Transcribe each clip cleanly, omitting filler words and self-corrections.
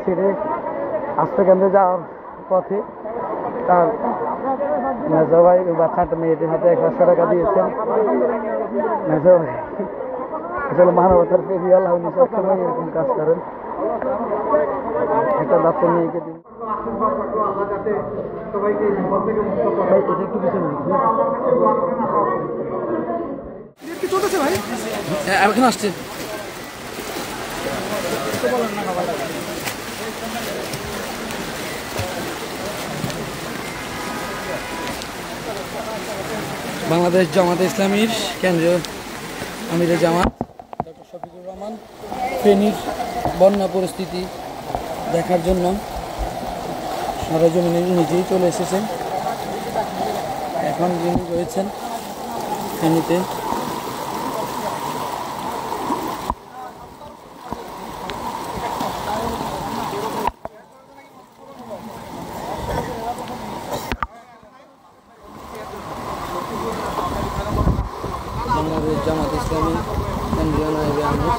ছেড়ে আস্তাকান্দে যাওয়ার পথে তার মেজো ভাই বাচ্চাটা মেয়েটির হাতে 100 টাকা দিয়েছেন। মেজো ভাই আসলে মানবতার প্রেমী, আল্লাহ উনি সবসময় এরকম কাজ করেন। একটা বাচ্চা মেয়েকে দিন এখন আসছে। বাংলাদেশ জামাতে ইসলামীর কেন্দ্রীয় আমিরে জামাত ডক্টর শফিকুর রহমান ফেনীর বন্যা পরিস্থিতি দেখার জন্য সরেজমিনে নিজেই চলে এসেছেন। এখন যিনি রয়েছেন ফেনীতে। বাংলাদেশ জামাত ইসলামী কেন্দ্রীয় নায়েবে আমির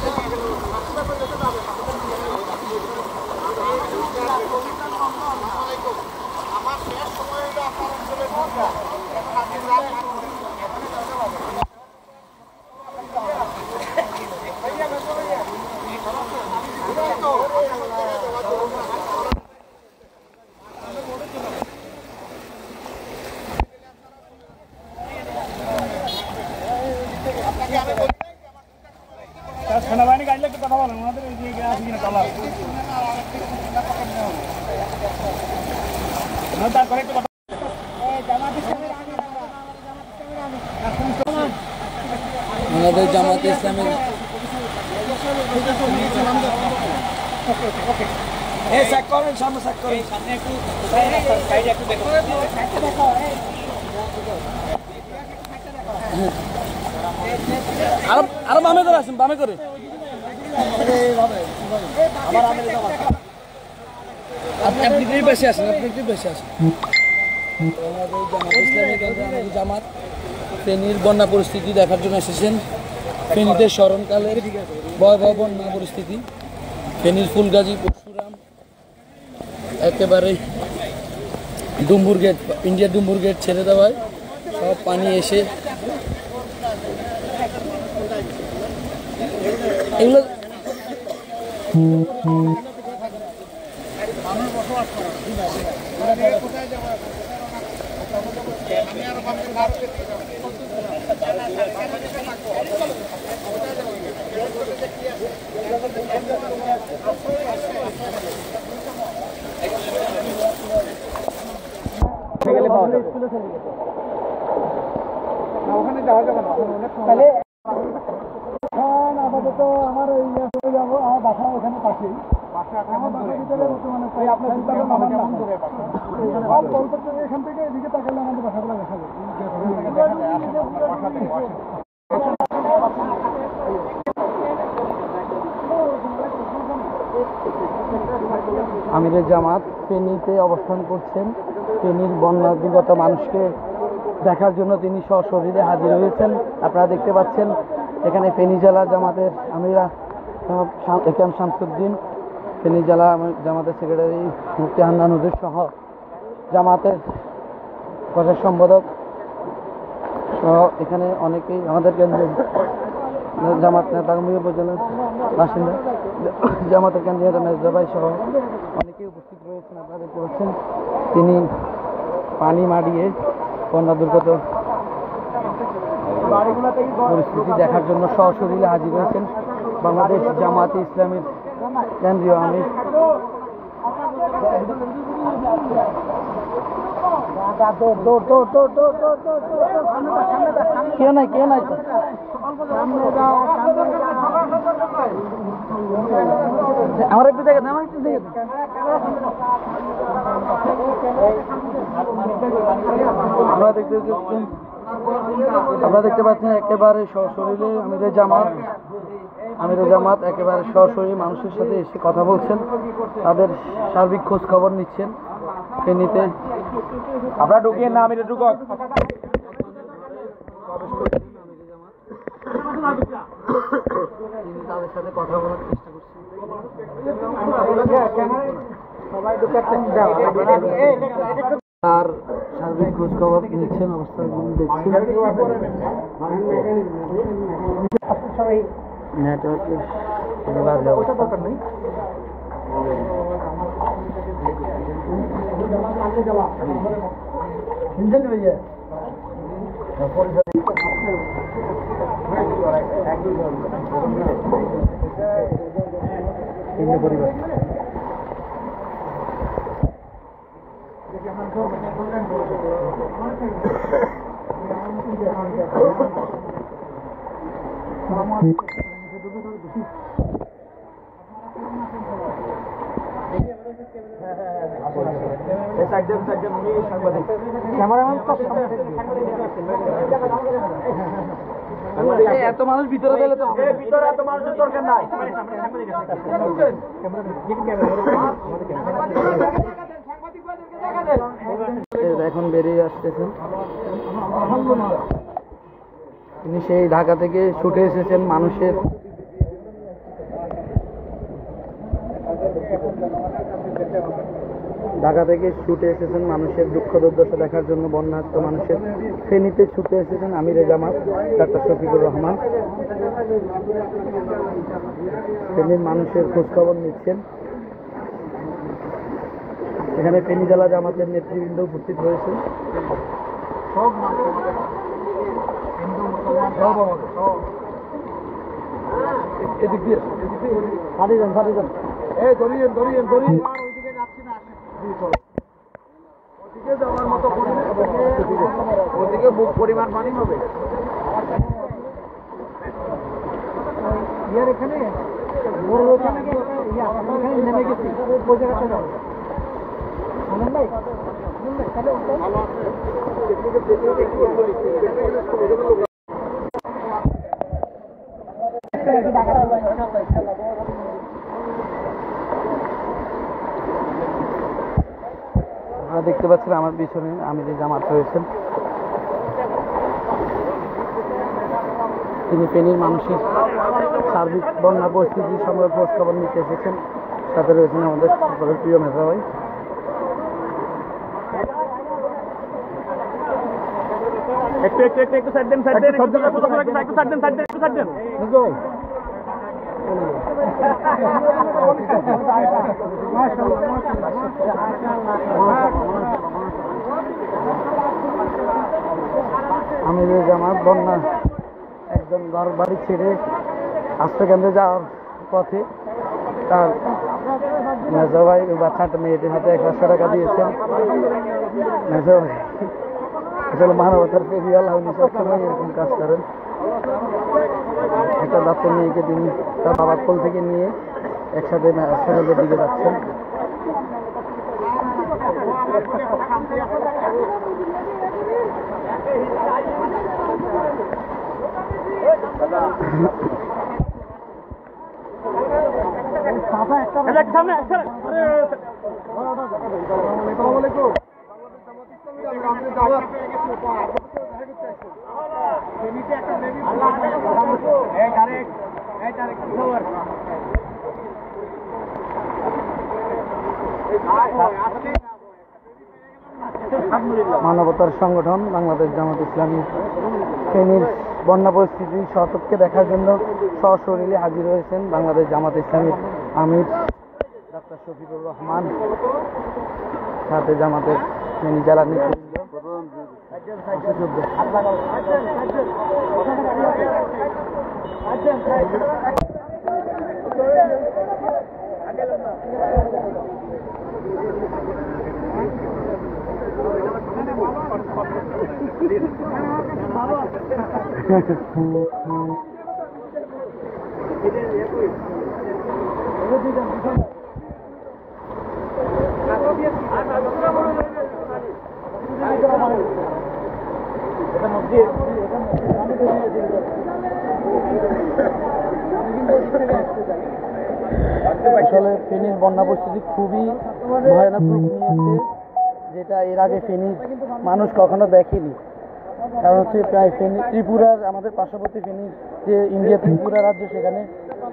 সেনাবাহিনী গাড়ি লাগতে কথা বলেন ওনাদের আছে কিনা কালার তারপরে একটু কথা বাংলাদেশ জামাত ইসলামী সামনে চেক করেন আরো বামে করে আসেন, বামে করে। আপনি কি বেশি আসেন, আপনি কি বেশি আসেন। জামাত ফেনীর বন্যা পরিস্থিতি দেখার জন্য এসেছেন। ফেনীতে স্মরণকালের ভয়াবহ বন্যা পরিস্থিতি। ফেনীর ফুলগাজী পরশুরাম একেবারে Dumbur gate, India Dumbur gate ছেড়ে দেওয়ায় সব পানি এসে এগুলো ওখানে যাওয়া যাবে না তাহলে আপাতত আমার যাবো আমার বাসা ওখানে পাশেই এখান থেকে এদিকে তাকালে আমাদের বাসাগুলো দেখা যায়। আমিরে জামাত ফেনীতে অবস্থান করছেন। ফেনীর বন্যাদুর্গত মানুষকে দেখার জন্য তিনি সশরীরে হাজির হয়েছেন। আপনারা দেখতে পাচ্ছেন এখানে ফেনী জেলা জামাতের আমিরা একাম শামসুদ্দিন, ফেনী জেলা জামাতের সেক্রেটারি মুফতি হান্নান হুজুর সহ জামাতের প্রচার সম্পাদক সহ এখানে অনেকেই আমাদের কেন্দ্রের জামাত নেতা উপজেলার বাসিন্দা, জামাতের কেন্দ্রীয় মেজবা ভাই সহ অনেকেই উপস্থিত রয়েছেন। আপনারা দেখতে পাচ্ছেন তিনি পানি মাড়িয়ে বন্যা দুর্গত পরিস্থিতি দেখার জন্য সশরীরে হাজির হয়েছেন। বাংলাদেশ জামাতে ইসলামীর কেন্দ্রীয় আমির কেউ নাই আমার একটু দেখে আমার একটু দেখে আপনারা দেখতে পাচ্ছেন একেবারে সশরীরে আমিরে জামাত একেবারে সরাসরি মানুষের সাথে এসে কথা বলছেন, তাদের সার্বিক খোঁজ খবর নিচ্ছেন। ফেনীতে আপনারা ঢুকিয়ে না আমিরে ঢুক তাদের সাথে কথা বলার চেষ্টা করছি। তার সার্বিক খোঁজ খবর নিচ্ছেন, অবস্থাগুলো দেখছেন। নেটওয়ার্কের বাজে অবস্থা। পরিবার এত মানুষ ভিতরে গেলে তো ভিতরে এত মানুষের দরকার নাই। এখন বেরিয়ে আসতেছেন তিনি, সেই ঢাকা থেকে ছুটে এসেছেন মানুষের মানুষের দুঃখ দুর্দশা দেখার জন্য, বন্যার্ত মানুষের। ফেনীতে ছুটে এসেছেন আমিরে জামাত ডাক্তার শফিকুর রহমান। ফেনীর মানুষের খোঁজখবর নিচ্ছেন। এখানে ফেনী জেলা জামাতের নেতৃবৃন্দ উপস্থিত হয়েছেন। ওদিকে বুক পরিমাণ পানি হবে। এখানে নেমে গেছি আপনারা দেখতে পাচ্ছেন আমার পিছনে আমিরে জামাত রয়েছেন। তিনি ফেনীর মানুষের সার্বিক বন্যা পরিস্থিতি সম্পর্কে খোঁজ খবর নিতে এসেছেন। সাথে রয়েছেন আমাদের সকলের প্রিয় মেধা ভাই। একটু সাইড দেন, সাইড দেন, একটু সাইড দেন। আমিরে জামাত বন্যা একজন ঘর বাড়ি ছেড়ে আশ্রয়কেন্দ্রে যাওয়ার পথে তার মেজো ভাই বাচ্চাটা মেয়েটির হাতে 100 টাকা দিয়েছেন। মেজো ভাই আসলে মানবতার পেরিয়াল উনি সবসময় এরকম কাজ করেন। একটা বাচ্চা মেয়েকে তিনি তার বাবার কোল থেকে নিয়ে একসাথে আশ্রয়কেন্দ্রের দিকে যাচ্ছেন। মানবতার সংগঠন বাংলাদেশ জামাত ইসলামী ফেনীর বন্যা পরিস্থিতি সচক্ষে দেখার জন্য সশরীরে হাজির হয়েছেন বাংলাদেশ জামাত ইসলামীর আমির ডাক্তার শফিকুর রহমান, সাথে জামাতের ফেনী জেলার নেতৃবৃন্দ। আসলে ফেনীর বন্যা পরিস্থিতি খুবই ভয়ানক রূপ নিয়েছে, যেটা এর আগে ফেনীর মানুষ কখনো দেখেনি। কারণ হচ্ছে প্রায় ফেনী ত্রিপুরার, আমাদের পার্শ্ববর্তী ফেনীর যে ইন্ডিয়া ত্রিপুরা রাজ্য, সেখানে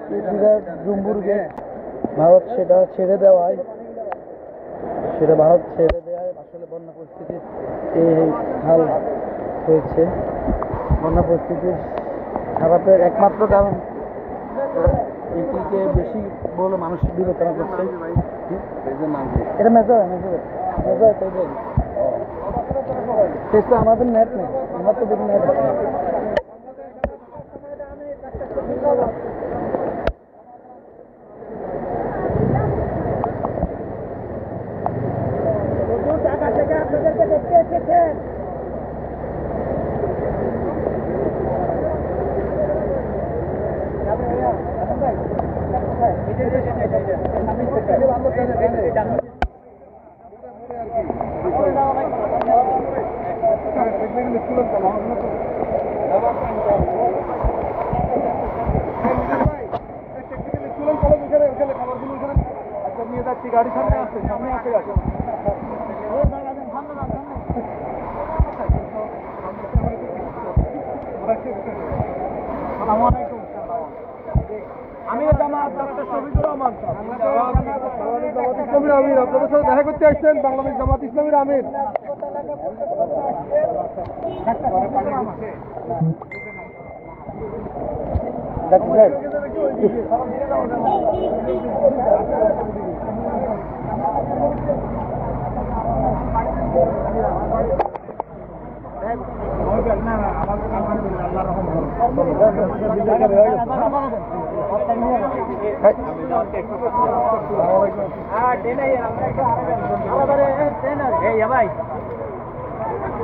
ত্রিপুরার ডুম্বুরকে ভারত সেটা ছেড়ে দেওয়ায় আসলে বন্যা পরিস্থিতির এই হাল হয়েছে। বন্যা পরিস্থিতির খারাপের একমাত্র কারণ এটিকে বেশি বলে মানুষ বিবেচনা করছে। এটা মেজো আমাদের নেট নেই, আমার তো দেখি নেট আছে। গাড়ি সামনে আসছে গাড়ি। আমির আপনাদের সাথে দেখা করতে আসছেন বাংলাদেশ জামাত ইসলামীর আমির।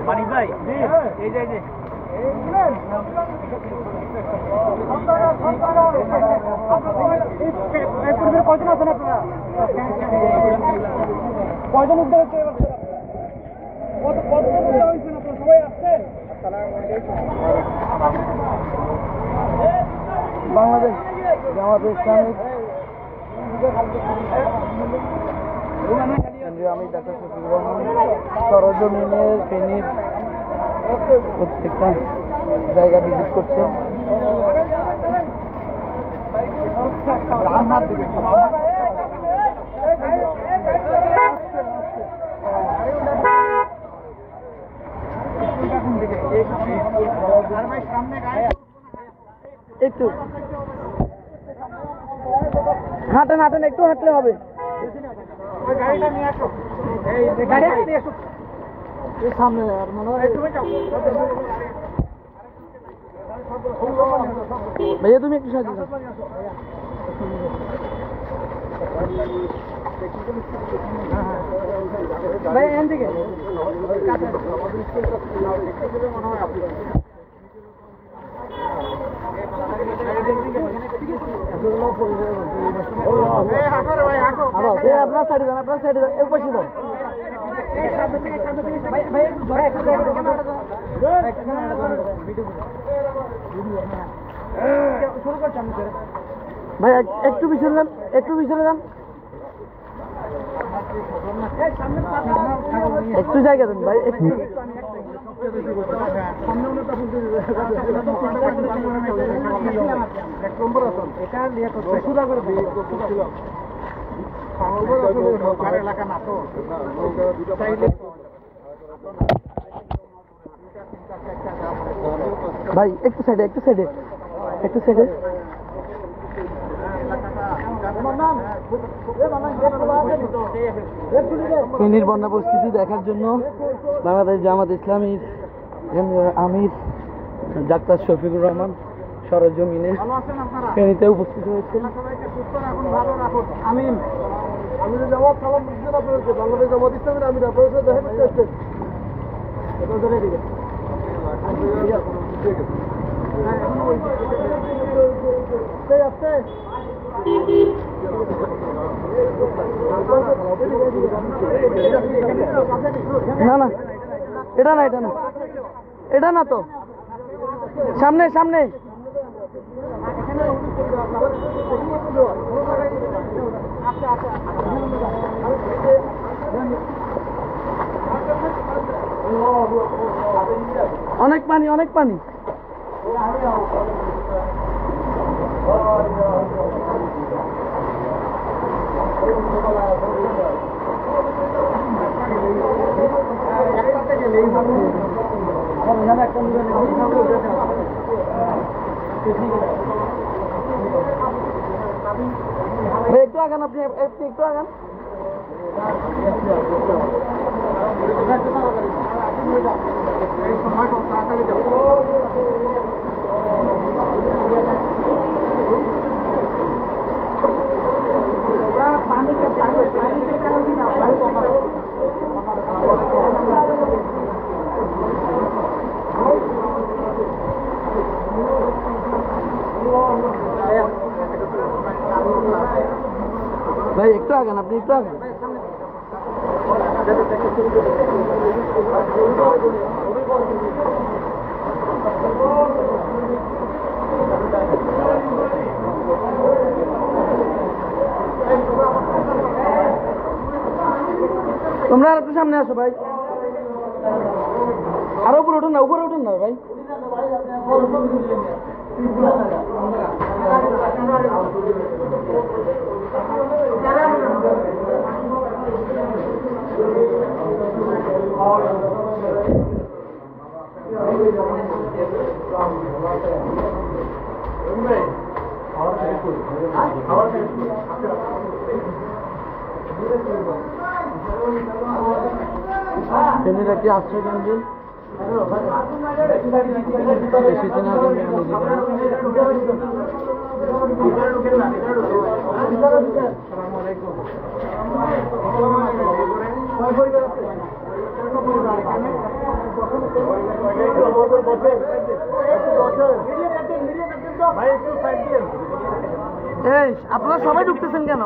মানিক ভাই এই যে কয়জন আছেন আপনারা? কয়জন উদ্যোগ হচ্ছে সবাই আসছেন? বাংলাদেশ জামাত ইসলামী কেন্দ্রীয় আমির ডাক্তার শফিকুর রহমান সরজমিনের ফেনীর প্রত্যেকটা জায়গা ভিজিট করছেন। একটু হাঁটেন একটু হাঁটলে হবে। গাড়িটা নিয়ে আসো, সামনে আর মনে হয় ভাইয়া তুমি একটু সাহায্য করো। ভাই এখান থেকে আপনার সাইডে যান, এক পাশে যান। ভাই একটু পিছনে যান, একটু জায়গা দেন ভাই, একটু ভাই একটু সাইডে ফেনীর বন্যা পরিস্থিতি দেখার জন্য বাংলাদেশ জামাত ইসলামীর আমির ডাক্তার শফিকুর রহমান সরজমিনে ফেনীতে উপস্থিত হয়েছেন। আমিন জামাত সালাম দিচ্ছেন আপনাদেরকে, বাংলাদেশ জামাত ইসলামীর আমির আপনাদের সাথে দেখা করতে আসছেন। না এটা না তো, সামনে অনেক পানি ভাই একটু আগান, আপনি একটু আগান। ভাই একটু আগান, আপনি একটু আগান। তোমরা আর একটু সামনে আসো ভাই, আরো উপরে উঠুন না ভাই। ফেনীর একটি আশ্রয় কেন্দ্রে এই আপনারা সবাই ঢুকতেছেন কেন?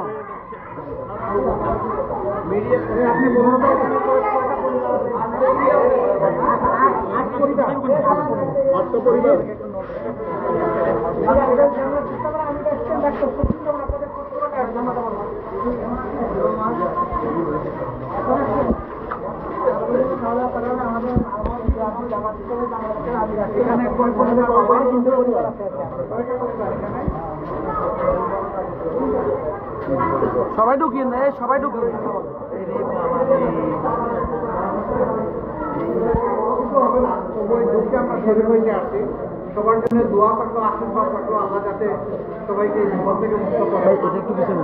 সবাই ঢুকিয়ে না, সবাই ঢুকিয়ে আমরা শরীর হইতে আসছি, সবার জন্য দোয়া থাকলো, আশীর্বাদ থাকলো, আল্লাহ যাতে সবাইকে বিপদ থেকে মুক্ত করে। একটু পিছনে